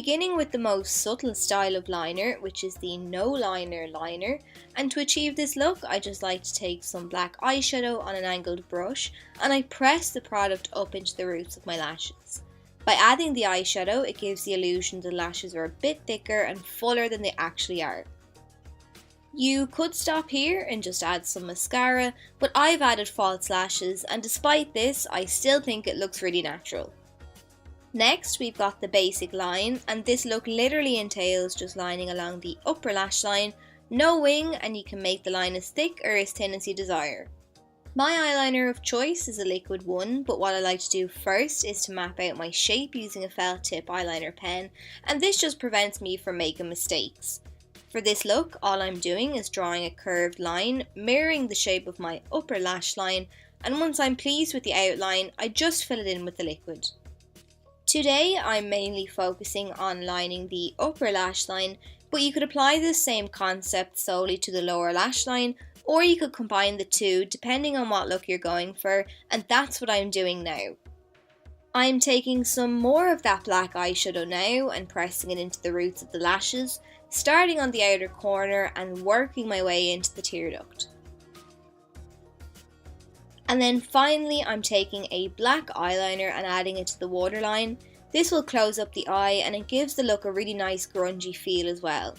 beginning with the most subtle style of liner, which is the no liner liner, and to achieve this look I just like to take some black eyeshadow on an angled brush and I press the product up into the roots of my lashes. By adding the eyeshadow, it gives the illusion the lashes are a bit thicker and fuller than they actually are. You could stop here and just add some mascara, but I've added false lashes and despite this I still think it looks really natural. Next we've got the basic line, and this look literally entails just lining along the upper lash line, no wing, and you can make the line as thick or as thin as you desire. My eyeliner of choice is a liquid one, but what I like to do first is to map out my shape using a felt tip eyeliner pen, and this just prevents me from making mistakes. For this look, all I'm doing is drawing a curved line, mirroring the shape of my upper lash line, and once I'm pleased with the outline, I just fill it in with the liquid. Today I'm mainly focusing on lining the upper lash line, but you could apply this same concept solely to the lower lash line, or you could combine the two depending on what look you're going for, and that's what I'm doing now. I'm taking some more of that black eyeshadow now and pressing it into the roots of the lashes, starting on the outer corner and working my way into the tear duct. And then finally I'm taking a black eyeliner and adding it to the waterline. This will close up the eye and it gives the look a really nice grungy feel as well.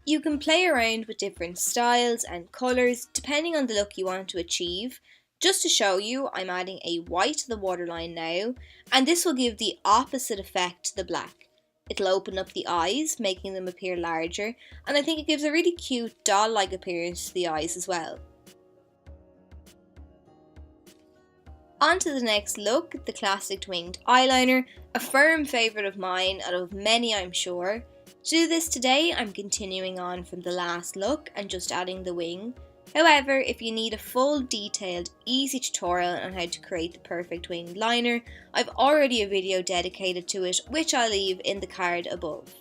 You can play around with different styles and colours depending on the look you want to achieve. Just to show you, I'm adding a white to the waterline now, and this will give the opposite effect to the black. It'll open up the eyes, making them appear larger, and I think it gives a really cute doll-like appearance to the eyes as well. On to the next look, the classic winged eyeliner, a firm favourite of mine and of many I'm sure. To do this today, I'm continuing on from the last look and just adding the wing. However, if you need a full, detailed, easy tutorial on how to create the perfect winged liner, I've already a video dedicated to it, which I'll leave in the card above.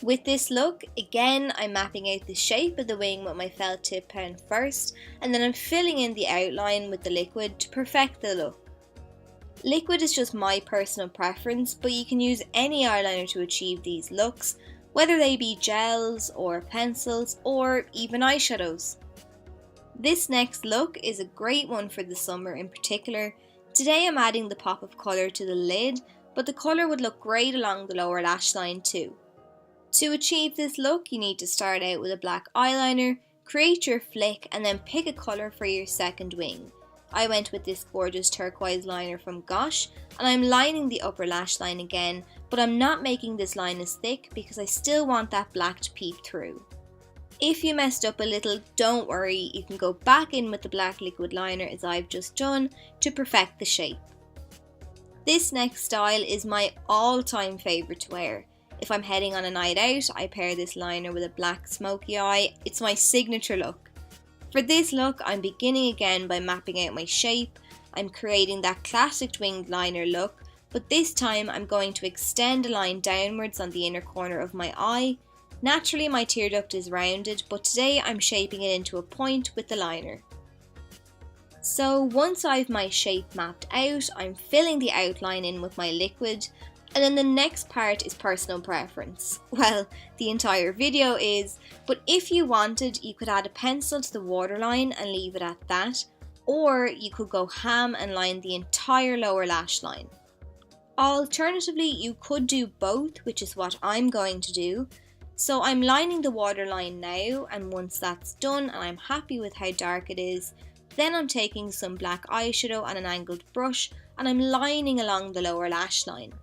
With this look, again I'm mapping out the shape of the wing with my felt tip pen first, and then I'm filling in the outline with the liquid to perfect the look. Liquid is just my personal preference, but you can use any eyeliner to achieve these looks, whether they be gels or pencils or even eyeshadows. This next look is a great one for the summer in particular. Today I'm adding the pop of colour to the lid, but the colour would look great along the lower lash line too. To achieve this look, you need to start out with a black eyeliner, create your flick, and then pick a colour for your second wing. I went with this gorgeous turquoise liner from Gosh, and I'm lining the upper lash line again, but I'm not making this line as thick because I still want that black to peep through. If you messed up a little, don't worry, you can go back in with the black liquid liner as I've just done to perfect the shape. This next style is my all-time favourite to wear. If I'm heading on a night out, I pair this liner with a black smoky eye. It's my signature look. For this look, I'm beginning again by mapping out my shape. I'm creating that classic winged liner look, but this time I'm going to extend a line downwards on the inner corner of my eye. Naturally my tear duct is rounded, but today I'm shaping it into a point with the liner. So once I've my shape mapped out, I'm filling the outline in with my liquid. And then the next part is personal preference. Well, the entire video is, but if you wanted, you could add a pencil to the waterline and leave it at that, or you could go ham and line the entire lower lash line. Alternatively, you could do both, which is what I'm going to do. So I'm lining the waterline now, and once that's done and I'm happy with how dark it is, then I'm taking some black eyeshadow on an angled brush and I'm lining along the lower lash line.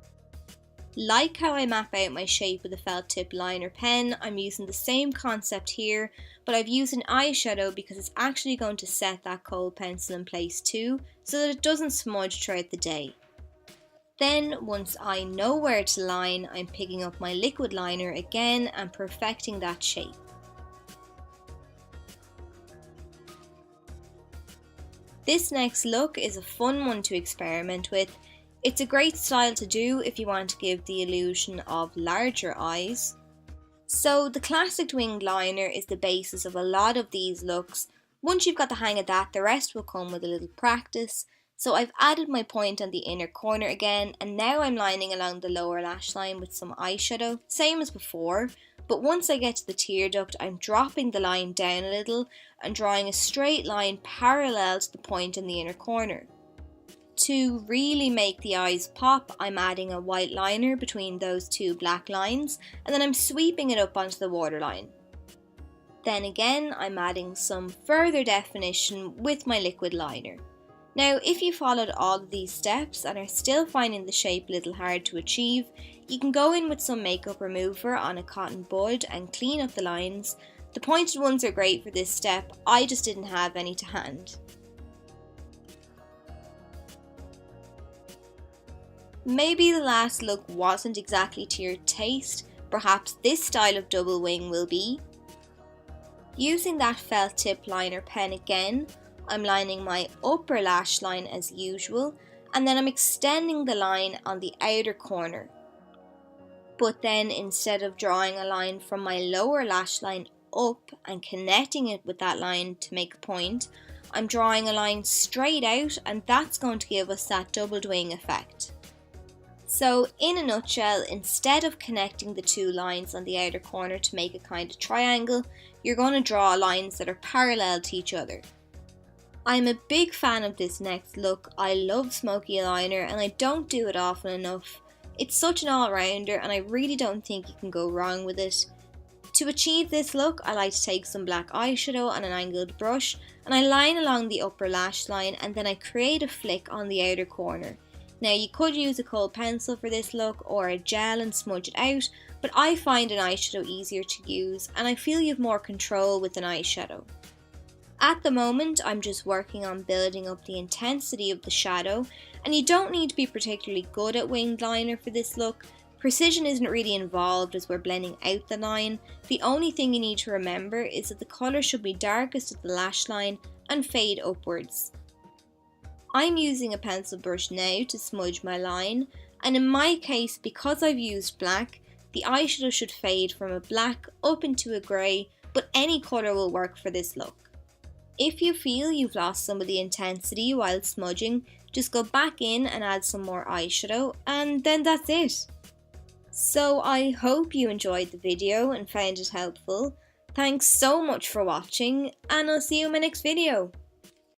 Like how I map out my shape with a felt tip liner pen, I'm using the same concept here, but I've used an eyeshadow because it's actually going to set that kohl pencil in place too, so that it doesn't smudge throughout the day. Then, once I know where to line, I'm picking up my liquid liner again and perfecting that shape. This next look is a fun one to experiment with. It's a great style to do if you want to give the illusion of larger eyes. So the classic winged liner is the basis of a lot of these looks. Once you've got the hang of that, the rest will come with a little practice. So I've added my point on the inner corner again, and now I'm lining along the lower lash line with some eyeshadow, same as before, but once I get to the tear duct I'm dropping the line down a little and drawing a straight line parallel to the point in the inner corner. To really make the eyes pop, I'm adding a white liner between those two black lines, and then I'm sweeping it up onto the waterline. Then again, I'm adding some further definition with my liquid liner. Now, if you followed all of these steps and are still finding the shape a little hard to achieve, you can go in with some makeup remover on a cotton bud and clean up the lines. The pointed ones are great for this step, I just didn't have any to hand. Maybe the last look wasn't exactly to your taste, perhaps this style of double wing will be. Using that felt tip liner pen again, I'm lining my upper lash line as usual, and then I'm extending the line on the outer corner. But then instead of drawing a line from my lower lash line up and connecting it with that line to make a point, I'm drawing a line straight out, and that's going to give us that doubled wing effect. So in a nutshell, instead of connecting the two lines on the outer corner to make a kind of triangle, you're going to draw lines that are parallel to each other. I'm a big fan of this next look. I love smoky eyeliner and I don't do it often enough. It's such an all-rounder and I really don't think you can go wrong with it. To achieve this look, I like to take some black eyeshadow on an angled brush and I line along the upper lash line, and then I create a flick on the outer corner. Now you could use a kohl pencil for this look or a gel and smudge it out, but I find an eyeshadow easier to use and I feel you have more control with an eyeshadow. At the moment I'm just working on building up the intensity of the shadow, and you don't need to be particularly good at winged liner for this look. Precision isn't really involved as we're blending out the line. The only thing you need to remember is that the colour should be darkest at the lash line and fade upwards. I'm using a pencil brush now to smudge my line, and in my case, because I've used black, the eyeshadow should fade from a black up into a grey, but any colour will work for this look. If you feel you've lost some of the intensity while smudging, just go back in and add some more eyeshadow, and then that's it. So I hope you enjoyed the video and found it helpful. Thanks so much for watching, and I'll see you in my next video.